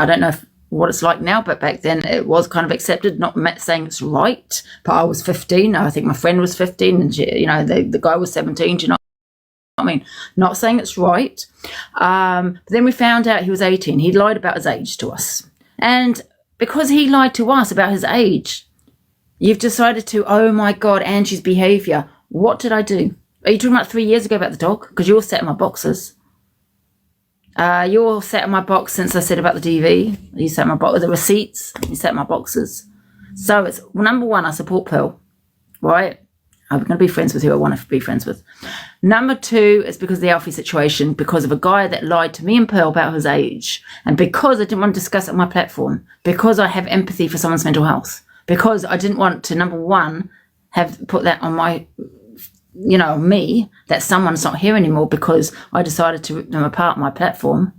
I don't know what it's like now, but back then it was kind of accepted, not saying it's right, but I was 15. I think my friend was 15 and she, the guy was 17, do you know what I mean? Not saying it's right. But then we found out he was 18. He lied about his age to us. And because he lied to us about his age, you've decided to, oh my God, Angie's behaviour. What did I do? Are you talking about 3 years ago about the dog? Because you all sat in my boxes. You all sat in my box since I said about the DV. You sat in my box with the receipts. You sat in my boxes. So it's, number one, I support Pearl, right? I'm going to be friends with who I want to be friends with. Number two, it's because of the Alfie situation, because of a guy that lied to me and Pearl about his age, and because I didn't want to discuss it on my platform, because I have empathy for someone's mental health, because I didn't want to, number one, have put that on my, me, that someone's not here anymore because I decided to rip them apart on my platform.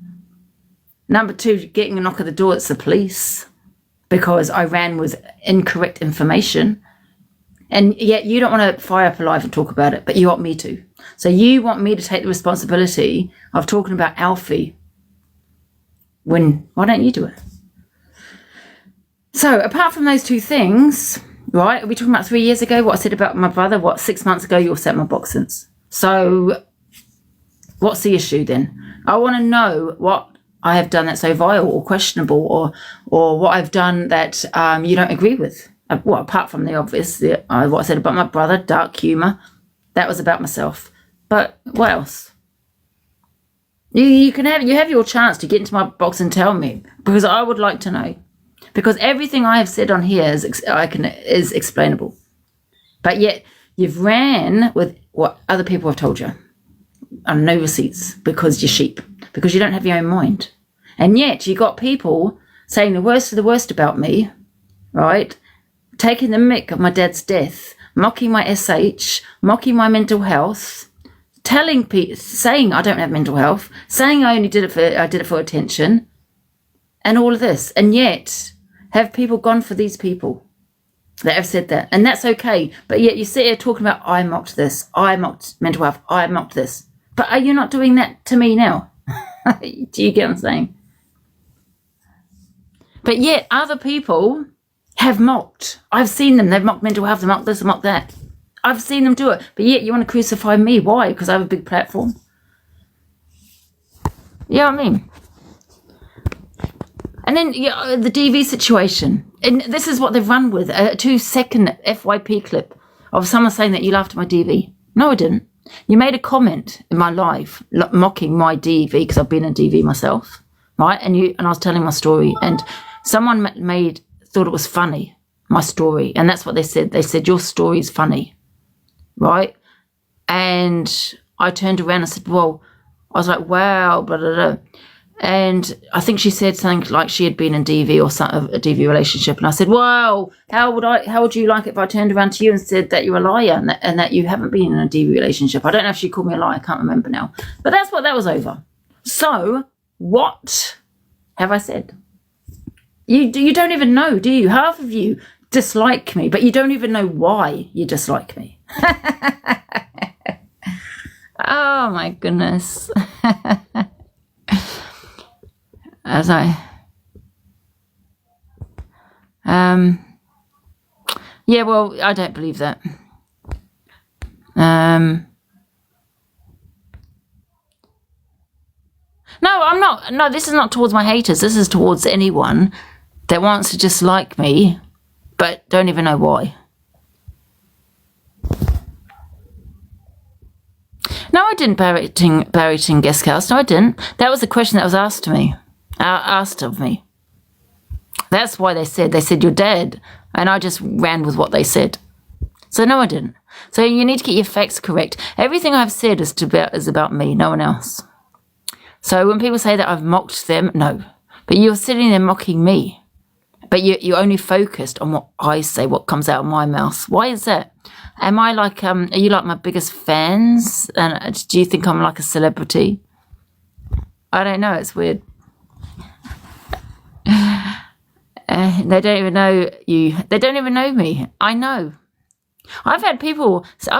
Number two, getting a knock at the door, it's the police, because I ran with incorrect information. And yet you don't want to fire up alive and talk about it, but you want me to. So you want me to take the responsibility of talking about Alfie when, why don't you do it? So apart from those two things, right, are we talking about 3 years ago, what I said about my brother, 6 months ago, you all set my box since. So what's the issue then? I want to know what I have done that's so vile or questionable, or what I've done that you don't agree with. Well, apart from the obvious, what I said about my brother, dark humour, that was about myself. But what else? You have your chance to get into my box and tell me, because I would like to know. Because everything I have said on here is explainable. But yet you've ran with what other people have told you. And no receipts, because you're sheep, because you don't have your own mind. And yet you got people saying the worst of the worst about me, right? Taking the mick of my dad's death, mocking my SH, mocking my mental health, telling people, saying I don't have mental health, saying I did it for attention, and all of this. And yet, have people gone for these people that have said that? And that's okay. But yet you sit here talking about, I mocked this, I mocked mental health, I mocked this. But are you not doing that to me now? Do you get what I'm saying? But yet other people have mocked. I've seen them. They've mocked mental health. They mocked this, they mocked that. I've seen them do it. But yet you want to crucify me. Why? Because I have a big platform. You know what I mean? And then the DV situation. And this is what they've run with. A 2-second FYP clip of someone saying that you laughed at my DV. No, I didn't. You made a comment in my live mocking my DV because I've been a DV myself. Right? And I was telling my story. And someone thought it was funny, my story. And that's what they said. They said, your story is funny, right? And I turned around and said, well, I was like, wow, blah, blah, blah. And I think she said something like she had been in DV or a DV relationship. And I said, wow, how would you like it if I turned around to you and said that you're a liar and that you haven't been in a DV relationship? I don't know if she called me a liar. I can't remember now. But that's what that was over. So what have I said? You don't even know, do you? Half of you dislike me, but you don't even know why you dislike me. Oh my goodness. Yeah, well, I don't believe that. No, I'm not. No, this is not towards my haters. This is towards anyone that wants to dislike me, but don't even know why. No, I didn't bury it in guest cast. No, I didn't. That was the question that was asked of me. That's why they said you're dead, and I just ran with what they said. So no, I didn't. So you need to get your facts correct. Everything I've said is about me, no one else. So when people say that I've mocked them, no. But you're sitting there mocking me. But you're only focused on what I say, what comes out of my mouth. Why is that? Am I like, are you like my biggest fans? And do you think I'm like a celebrity? I don't know, it's weird. They don't even know you. They don't even know me. I know. I've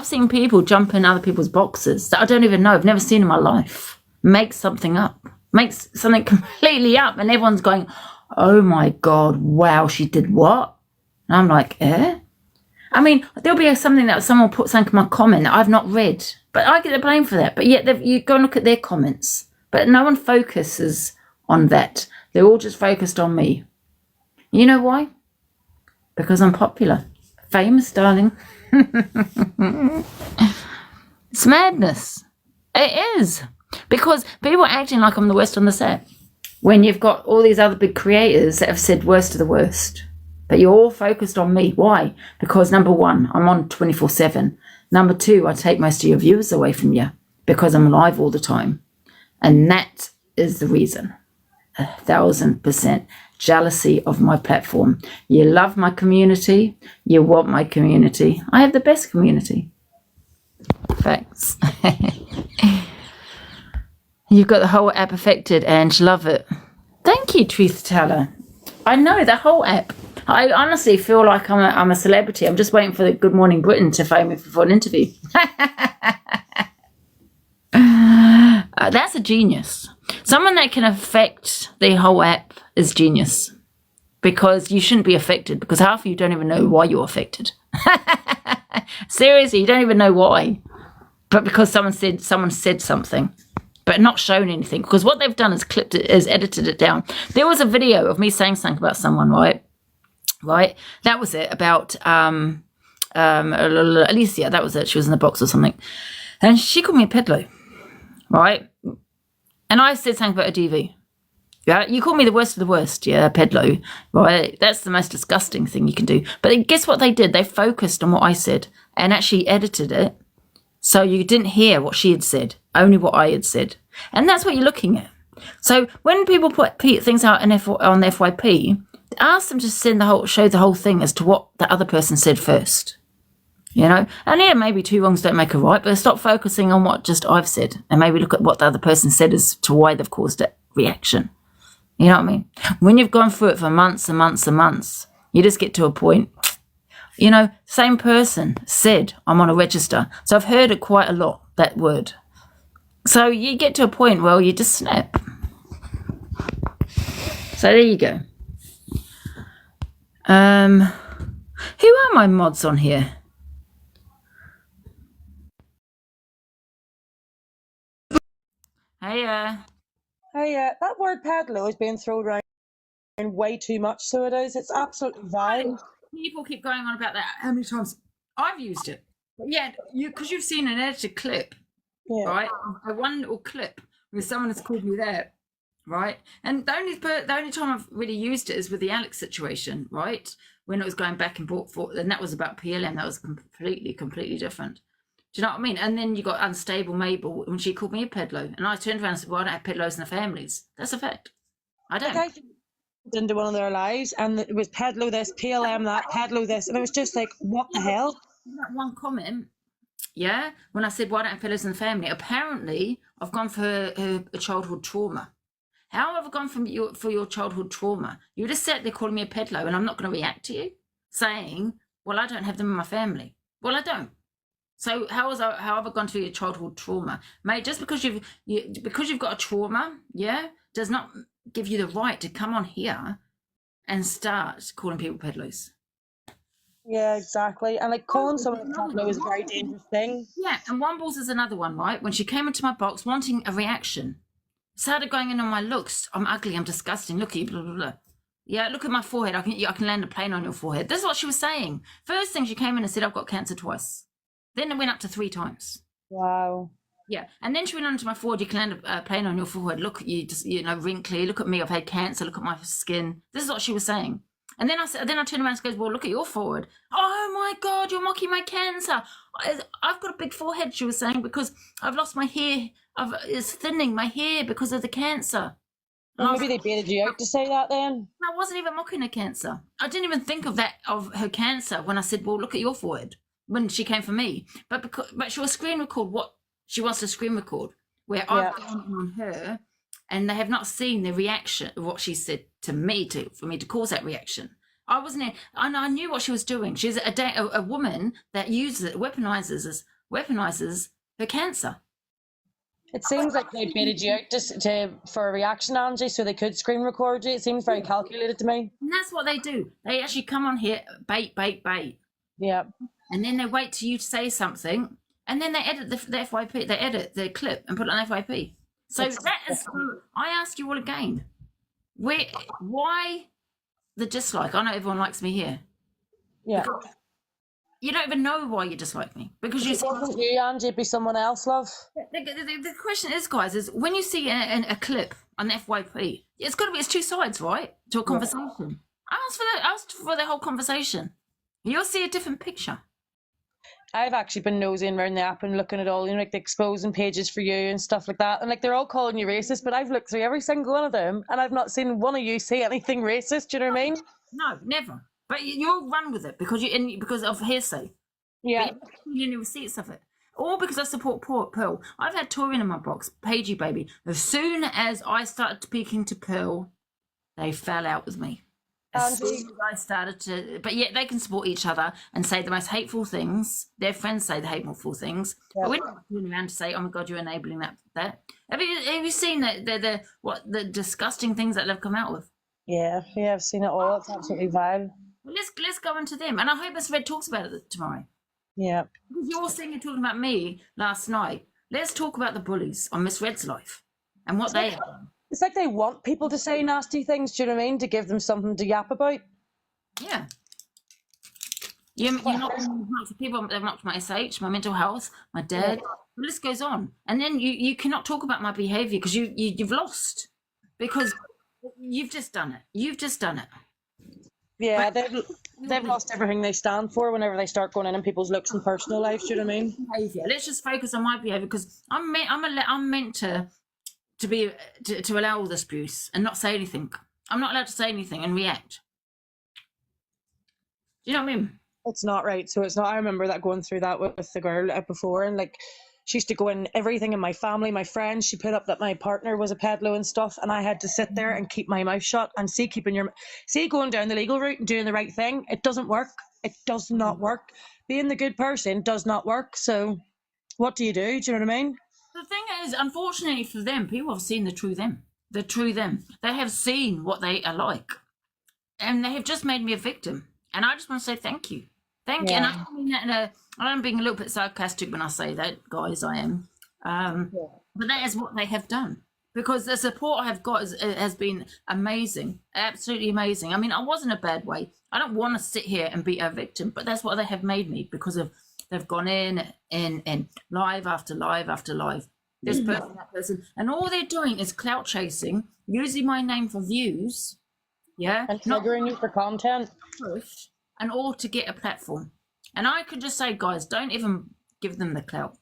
seen people jump in other people's boxes that I don't even know. I've never seen in my life. Make something up. makes something completely up, and everyone's going, oh my God, wow, she did what? And I'm like, eh? I mean, there'll be something that someone will put something in my comment that I've not read, but I get the blame for that. But yet you go and look at their comments, but no one focuses on that. They're all just focused on me. You know why? Because I'm popular. Famous, darling. It's madness. It is. Because people are acting like I'm the worst on the set, when you've got all these other big creators that have said worst of the worst. But you're all focused on me. Why? Because number one, I'm on 24/7. Number two, I take most of your viewers away from you because I'm live all the time. And that is the reason. 1,000% jealousy of my platform. You love my community. You want my community. I have the best community. Thanks. You've got the whole app affected, and love it. Thank you, Truth Teller. I know the whole app. I honestly feel like I'm a celebrity. I'm just waiting for the Good Morning Britain to phone me for an interview. That's a genius. Someone that can affect the whole app is genius, because you shouldn't be affected, because half of you don't even know why you're affected. Seriously, you don't even know why. But because someone said something, but not shown anything, because what they've done is edited it down. There was a video of me saying something about someone, right? That was it, about Alicia, that was it. She was in the box or something. And she called me a pedalo, right? And I said something about a DV. Yeah, you call me the worst of the worst, yeah, pedalo, right? That's the most disgusting thing you can do. But guess what they did? They focused on what I said and actually edited it, so you didn't hear what she had said, only what I had said. And that's what you're looking at. So when people put things out on FYP, ask them to show the whole thing as to what the other person said first. You know? And yeah, maybe two wrongs don't make a right, but stop focusing on what just I've said and maybe look at what the other person said as to why they've caused that reaction. You know what I mean? When you've gone through it for months and months and months, you just get to a point, you know, same person said, I'm on a register. So I've heard it quite a lot, that word. So you get to a point where you just snap. So there you go. Who are my mods on here? Hey, that word pedalo is being thrown around way too much, so it is. It's absolutely vile. People keep going on about that. How many times I've used it? But yeah, because you've seen an edited clip, right? One little clip where someone has called me that, right? And the only time I've really used it is with the Alex situation, right? When it was going back and forth, and that was about PLM. That was completely different. Do you know what I mean? And then you got Unstable Mabel when she called me a pedalo, and I turned around and said, "Well, I don't have pedalos in the families." That's a fact. I don't. I into one of their lives, and it was pedalo this, PLM that, pedalo this, and it was just like, what the hell? That one comment, yeah, when I said, "Why don't I have pedalos in the family?" Apparently, I've gone for a childhood trauma. How have I gone for your childhood trauma? You just sat there calling me a pedalo, and I'm not going to react to you saying, "Well, I don't have them in my family." Well, I don't. So how have I gone through your childhood trauma, mate? Just because you've got a trauma, yeah, does not give you the right to come on here and start calling people pedalos. Yeah, exactly. And like calling someone a pedalo is a very dangerous thing. Yeah, and Wombles is another one, right? When she came into my box wanting a reaction, started going in on my looks. I'm ugly. I'm disgusting. Look at you. Blah blah blah. Yeah, look at my forehead. I can land a plane on your forehead. This is what she was saying. First thing, she came in and said, "I've got cancer twice." Then it went up to 3 times. Wow. Yeah, and then she went on to my forehead. You can land a plane on your forehead. Look at you, just wrinkly. Look at me. I've had cancer. Look at my skin. This is what she was saying. And then I turned around and goes, "Well, look at your forehead." "Oh my God, you're mocking my cancer. I've got a big forehead," she was saying, "because I've lost my hair. It's thinning my hair because of the cancer." Well, maybe they baited you out to say that then. I wasn't even mocking her cancer. I didn't even think of her cancer when I said, "Well, look at your forehead," when she came for me. But she will screen record what she wants to screen record, where I've gone on her, and they have not seen the reaction of what she said to me for me to cause that reaction. I wasn't in, and I knew what she was doing. She's a woman that weaponizes her cancer. It seems like they baited you out for a reaction, Angie, so they could screen record you. It seems very calculated to me. And that's what they do. They actually come on here, bait, bait, bait. Yeah. And then they wait till you to say something, and then they edit the FYP. They edit the clip and put it on FYP. So that is. I ask you all again. Why the dislike? I know everyone likes me here. Yeah. Because you don't even know why you dislike me because you. It wasn't you, Angie. It'd be someone else, love. The question is, guys, is when you see a clip on the FYP, it's two sides, right, to a conversation. Ask for the whole conversation. You'll see a different picture. I've actually been nosing around the app and looking at all, you know, like the exposing pages for you and stuff like that. And like they're all calling you racist, but I've looked through every single one of them and I've not seen one of you say anything racist. Do you know what I mean? No, never. But you'll run with it because of hearsay. Yeah. You need receipts of it. Or because I support Pearl. I've had Taurine in my box, Pagey baby. As soon as I started speaking to Pearl, they fell out with me. As soon as I started to, but yet they can support each other and say the most hateful things. Their friends say the hateful things, but we're not going around to say, "Oh my God, you're enabling that." Have you seen the disgusting things that they've come out with? Yeah, I've seen it all. It's absolutely vile. Well, let's go into them, and I hope Miss Red talks about it tomorrow. Yeah, because you're sitting talking about me last night. Let's talk about the bullies on Miss Red's life and what they have done. It's like they want people to say nasty things, do you know what I mean? To give them something to yap about. Yeah. You're not to people, they've knocked my SH, my mental health, my dad. The list goes on. And then you cannot talk about my behaviour because you've lost. Because you've just done it. You've just done it. Yeah, they've lost everything they stand for whenever they start going in people's looks and personal lives, do you know what I mean? Behaviour. Let's just focus on my behaviour because I'm meant to allow all this abuse and not say anything. I'm not allowed to say anything and react. Do you know what I mean? It's not right. So it's not. I remember that going through that with the girl before, and like she used to go in everything in my family, my friends. She put up that my partner was a peddler and stuff, and I had to sit there and keep my mouth shut and going down the legal route and doing the right thing. It doesn't work. It does not work. Being the good person does not work. So what do? Do you know what I mean? The thing is, unfortunately for them, people have seen the true them. The true them. They have seen what they are like. And they have just made me a victim. And I just want to say thank you. Thank you. And I don't mean that I'm being a little bit sarcastic when I say that, guys, I am. But that is what they have done. Because the support I've got has been amazing. Absolutely amazing. I mean, I wasn't a bad way. I don't want to sit here and be a victim, but that's what they have made me because of they've gone in live after live after live. This person, that person. And all they're doing is clout chasing, using my name for views. Yeah. And triggering you for content. Push, and all to get a platform. And I could just say, guys, don't even give them the clout.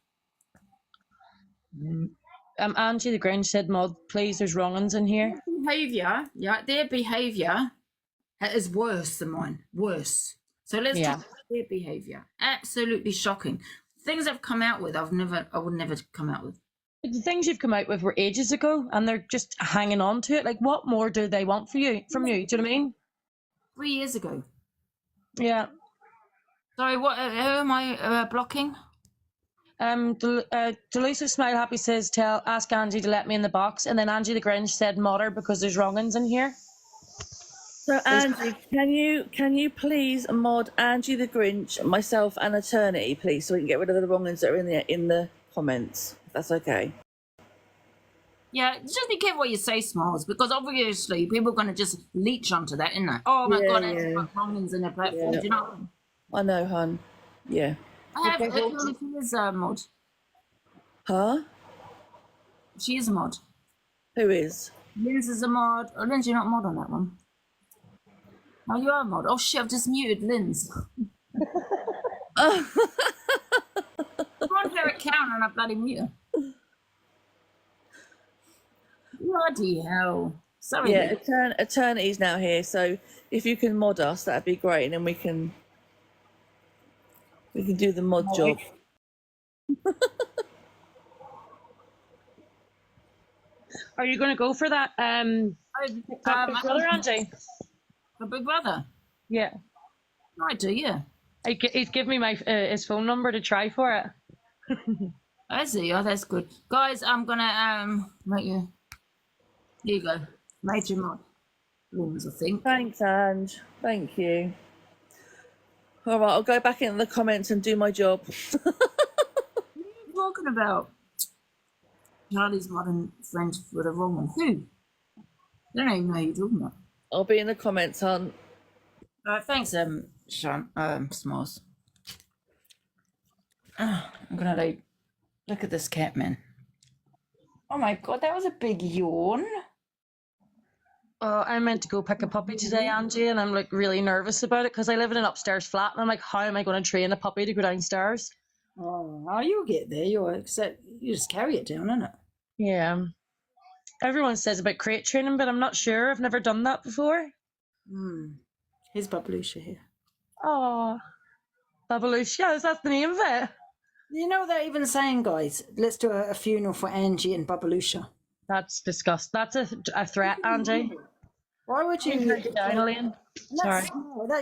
Angie the Grinch said, "Mod, please, there's wrong uns in here." Their behaviour is worse than mine. Worse. So let's talk about their behaviour. Absolutely shocking. Things I've come out with, I would never come out with. But the things you've come out with were ages ago, and they're just hanging on to it. Like, what more do they want from you? Do you know what I mean? 3 years ago. Yeah. Sorry, what? Who am I blocking? Delusive Smile Happy says, ask Angie to let me in the box. And then Angie the Grinch said, "Modder because there's wrong uns in here." So Angie, can you please mod Angie the Grinch, myself, and Attorney, please, so we can get rid of the wrong ones that are in the comments, if that's okay. Yeah, just be careful what you say, Smalls, because obviously people are going to just leech onto that, isn't they? Oh my God, it's got wrong in their platform. Do you know what I mean? I know, hun. Yeah. I have she is a mod. Huh? She is a mod. Who is? Linz is a mod. Oh, Linz, you're not a mod on that one. Oh, you are a mod. Oh shit, I've just muted Linz. I'm on her account and I bloody mute her. Bloody hell. Sorry. Yeah, Attorney's now here, so if you can mod us, that'd be great, and then we can do the mod job. Are you going to go for that? Big Brother, Angie? For Big Brother? Yeah. I do, yeah. He's given me his phone number to try for it. I see. Oh, that's good. Guys, I'm gonna make you. Here you go. Made you mod. Rules, I think. Thanks, Ange. Thank you. All right, I'll go back into the comments and do my job. What are you talking about? Charlie's modern friends with a wrong one. Who? I don't even know who you're talking about. I'll be in the comments, hon. Thanks, Sean, Smalls. I'm gonna look at this cat, man. Oh my god, that was a big yawn. I meant to go pick a puppy today, Angie, and I'm like really nervous about it because I live in an upstairs flat, and I'm like, how am I going to train a puppy to go downstairs? Oh, you'll get there. You just carry it down, innit? Yeah. Everyone says about crate training, but I'm not sure. I've never done that before. Here's Babalusha here. Oh, Babalusha, is that the name of it? You know what they're even saying, guys? Let's do a funeral for Angie and Babalusha. That's disgusting. That's a threat, Angie. Why would you? Down, Elaine. Sorry.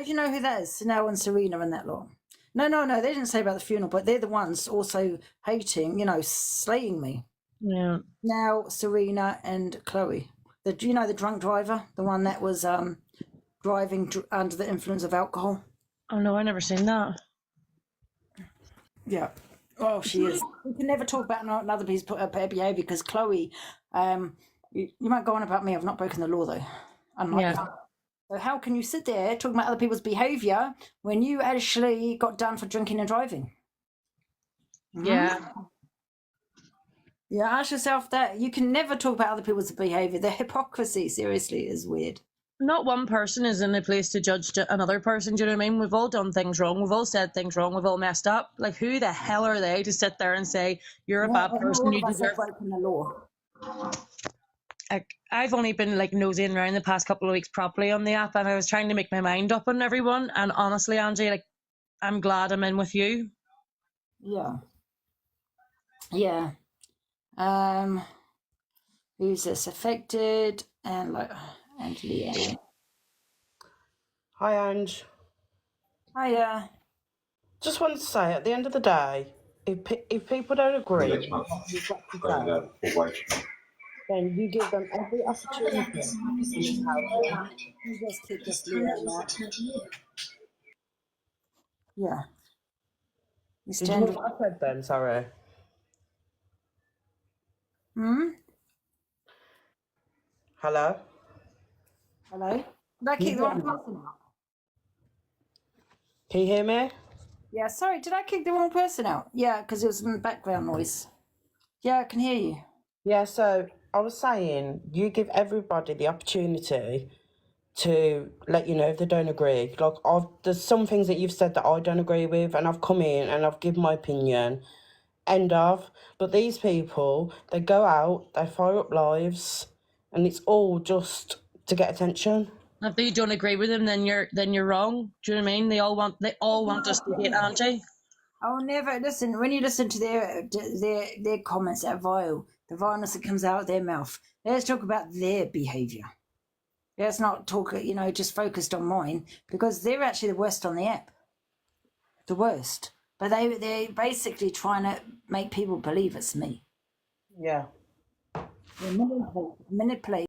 You know who that is? Now and Serena and that lot. No. They didn't say about the funeral, but they're the ones also hating, slaying me. Yeah. Now Serena and Chloe. The drunk driver, the one that was driving under the influence of alcohol. Oh no, I never seen that. Yeah. Oh, she is. We can never talk about another piece of behaviour because Chloe, you might go on about me. I've not broken the law though. So how can you sit there talking about other people's behaviour when you actually got done for drinking and driving? Yeah. Yeah, ask yourself that. You can never talk about other people's behaviour. The hypocrisy, seriously, is weird. Not one person is in a place to judge another person. Do you know what I mean? We've all done things wrong. We've all said things wrong. We've all messed up. Like, who the hell are they to sit there and say you're a bad person? You deserve breaking the law. I've only been like nosing around the past couple of weeks properly on the app, and I was trying to make my mind up on everyone. And honestly, Angie, like, I'm glad I'm in with you. Yeah. Who's this affected? And like Angie. Hi, Ange. Hiya. Just wanted to say, at the end of the day, if people don't agree, then you give them every opportunity to help them. You just keep this Yeah. Did you hear what I said then? Sorry. Hello? Hello? Did I kick the wrong person out? Can you hear me? Yeah, sorry, did I kick the wrong person out? Yeah, because it was some background noise. Yeah, I can hear you. Yeah, so I was saying, you give everybody the opportunity to let you know if they don't agree. Like, there's some things that you've said that I don't agree with, and I've come in and I've given my opinion. End of. But these people, they go out, they fire up lives, and it's all just to get attention. If you don't agree with them, then you're wrong. Do you know what I mean? They all want us to hate Angie. Oh, never listen. When you listen to their comments, that vile, the vileness that comes out of their mouth. Let's talk about their behaviour. Let's not talk, just focused on mine, because they're actually the worst on the app. The worst. But they're basically trying to make people believe it's me. Yeah. They're manipulating.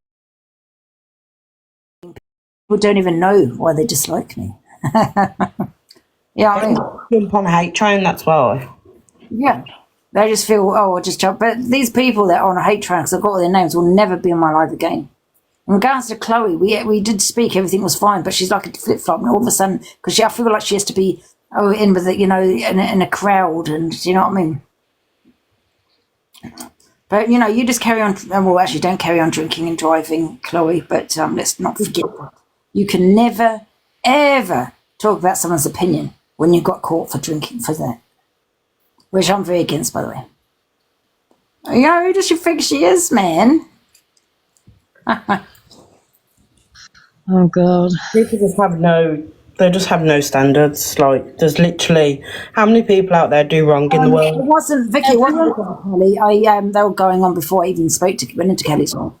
People don't even know why they dislike me. Yeah, I mean, Jump on a hate train, that's why. Yeah. They just feel, I'll just jump. But these people that are on a hate train, because I've got all their names, will never be in my life again. In regards to Chloe, we did speak, everything was fine, but she's like a flip-flop, and all of a sudden, because I feel like she has to be in with it, in a crowd, and you know what I mean? But, you just carry on, well, actually, don't carry on drinking and driving, Chloe, but let's not forget that. You can never, ever talk about someone's opinion when you got caught for drinking for that. Which I'm very against, by the way. Who does she think she is, man? Oh God. People just have no standards. Like, there's literally, how many people out there do wrong in the world? It wasn't, Vicky, it wasn't Kelly. They were going on before I even went into Kelly's room.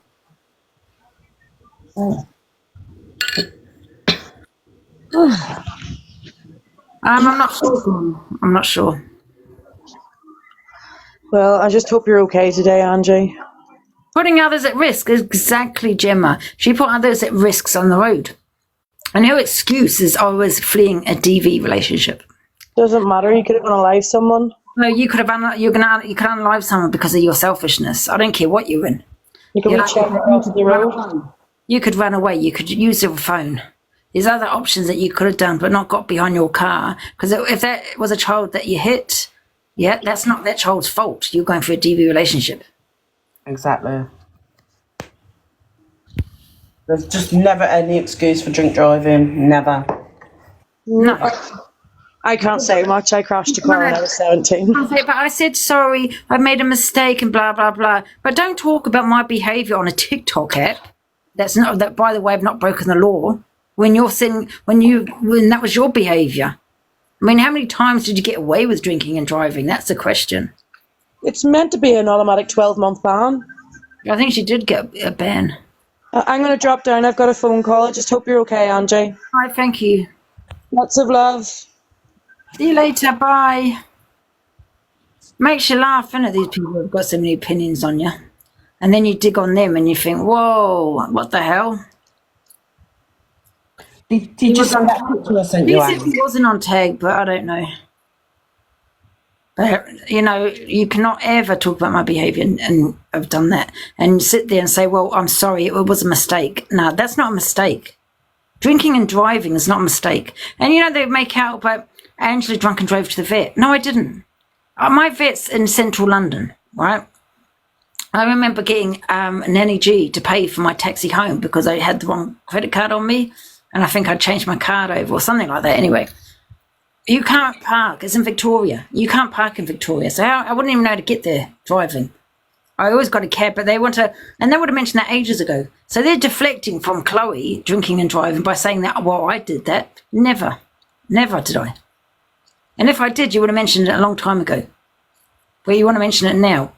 I'm not sure. Well, I just hope you're okay today, Angie. Putting others at risk, exactly, Gemma. She put others at risks on the road. And her excuse is always fleeing a DV relationship. Doesn't matter. You could have unalived someone. No, you could unalive someone because of your selfishness. I don't care what you're in. You could reach out across the road. You could run away. You could use your phone. There's other options that you could have done, but not got behind your car. Because if that was a child that you hit, yeah, that's not that child's fault. You're going through a DV relationship. Exactly. There's just never any excuse for drink driving. Never. No. I can't say much. I crashed a car when I was 17. But I said, sorry, I made a mistake and blah, blah, blah. But don't talk about my behaviour on a TikTok app. That, by the way, I've not broken the law. When that was your behaviour. I mean, how many times did you get away with drinking and driving? That's the question. It's meant to be an automatic 12-month ban. I think she did get a ban. I'm going to drop down. I've got a phone call. I just hope you're okay, Angie. Hi, thank you. Lots of love. See you later. Bye. Makes you laugh, innit? These people have got so many opinions on you. And then you dig on them and you think, whoa, what the hell? Did you send that picture I sent He you, said Angie? he wasn't on tag, but I don't know. But, you cannot ever talk about my behaviour and have done that and sit there and say, well, I'm sorry, it was a mistake. No, that's not a mistake. Drinking and driving is not a mistake. And, they make out about Angela drunk and drove to the vet. No, I didn't. My vet's in central London, right? I remember getting an NEG to pay for my taxi home because I had the wrong credit card on me. And I think I changed my card over or something like that. Anyway, you can't park. It's in Victoria. You can't park in Victoria. So I wouldn't even know how to get there driving. I always got a cab, but they want to, and they would have mentioned that ages ago. So they're deflecting from Chloe drinking and driving by saying that, well, I did that. Never did I. And if I did, you would have mentioned it a long time ago. But you want to mention it now.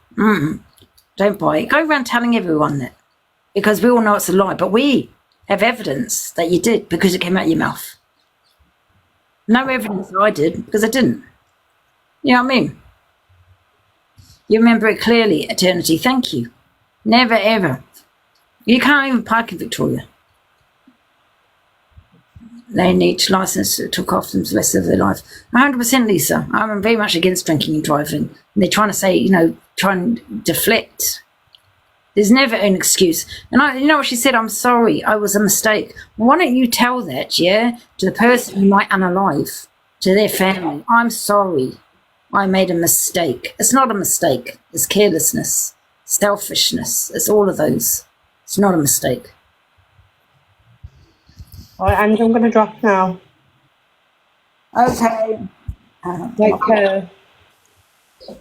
Don't buy it. Go around telling everyone that. Because we all know it's a lie. But we have evidence that you did because it came out of your mouth. No evidence that I did because I didn't. You know what I mean? You remember it clearly, Eternity. Thank you. Never, ever. You can't even park in Victoria. They need license to took off them the rest of their life. 100%, Lisa. I'm very much against drinking and driving. And they're trying to say, try and deflect. There's never an excuse. And you know what she said? I'm sorry. I was a mistake. Why don't you tell that, to the person you might unalive, to their family? I'm sorry. I made a mistake. It's not a mistake. It's carelessness, selfishness. It's all of those. It's not a mistake. All right, Angie, I'm going to drop now. Okay. Take care.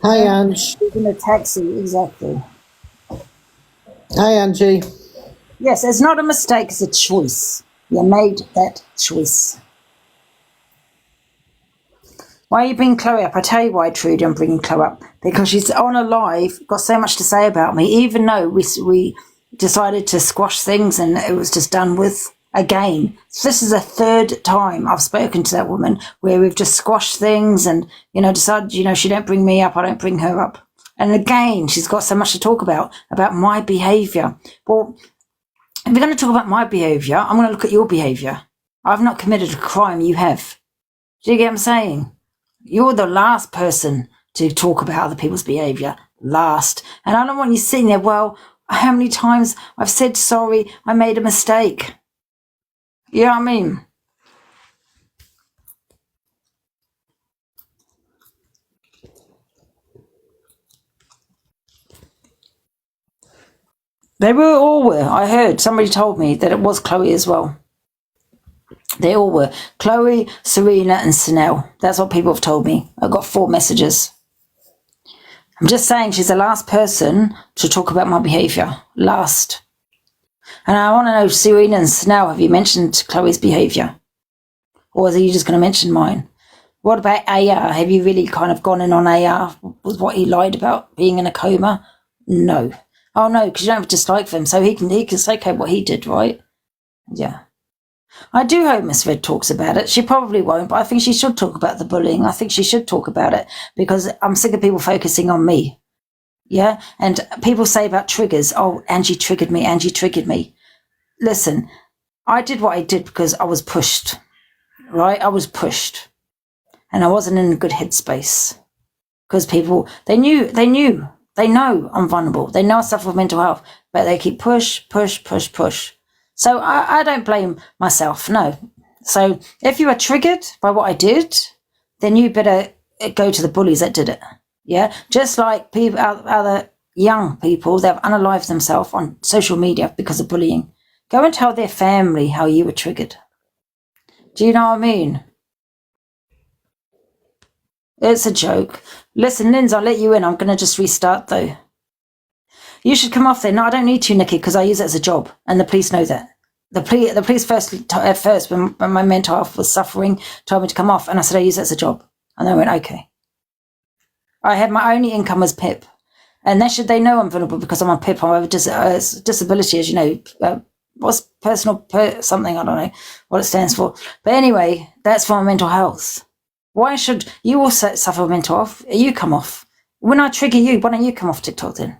Hi, Ange. In a taxi, exactly. Hi, Angie. Yes, it's not a mistake. It's a choice. You made that choice. Why are you bringing Chloe up? I tell you why, Trudy, I'm bringing Chloe up. Because she's on a live, got so much to say about me, even though we decided to squash things and it was just done with again. This is the third time I've spoken to that woman where we've just squashed things and, decided, she don't bring me up, I don't bring her up. And again, she's got so much to talk about my behaviour. Well, if we're going to talk about my behaviour, I'm going to look at your behaviour. I've not committed a crime, you have. Do you get what I'm saying? You're the last person to talk about other people's behaviour. Last. And I don't want you sitting there, well, how many times I've said sorry, I made a mistake. You know what I mean? They all were. I heard somebody told me that it was Chloe as well. They all were. Chloe, Serena and Sanel. That's what people have told me. I got 4 messages. I'm just saying she's the last person to talk about my behaviour. Last. And I want to know, Serena and Sanel, have you mentioned Chloe's behaviour? Or are you just going to mention mine? What about AR? Have you really kind of gone in on AR with what he lied about, being in a coma? No. Oh, no, because you don't have a dislike for him, so he can say, okay, what he did, right? Yeah. I do hope Miss Red talks about it. She probably won't, but I think she should talk about the bullying. I think she should talk about it because I'm sick of people focusing on me. Yeah. And people say about triggers, oh, Angie triggered me. Angie triggered me. Listen, I did what I did because I was pushed, right? I was pushed and I wasn't in a good headspace because people, they know I'm vulnerable. They know I suffer with mental health, but they keep push. So I don't blame myself. No. So if you are triggered by what I did, then you better go to the bullies that did it. Yeah, just like people, other young people that have unalived themselves on social media because of bullying. Go and tell their family how you were triggered. Do you know what I mean? It's a joke. Listen, Linz, I'll let you in. I'm going to just restart though. You should come off there. No, I don't need you, Nikki, because I use it as a job, and the police know that. The police at first, when my mental health was suffering, told me to come off, and I said I use it as a job, and they went okay. I had my only income as PIP, and they know I'm vulnerable because I'm on PIP. I have a disability, as you know. What's something, I don't know what it stands for. But anyway, that's for my mental health. Why should you also suffer mental health? You come off. When I trigger you, why don't you come off TikTok then?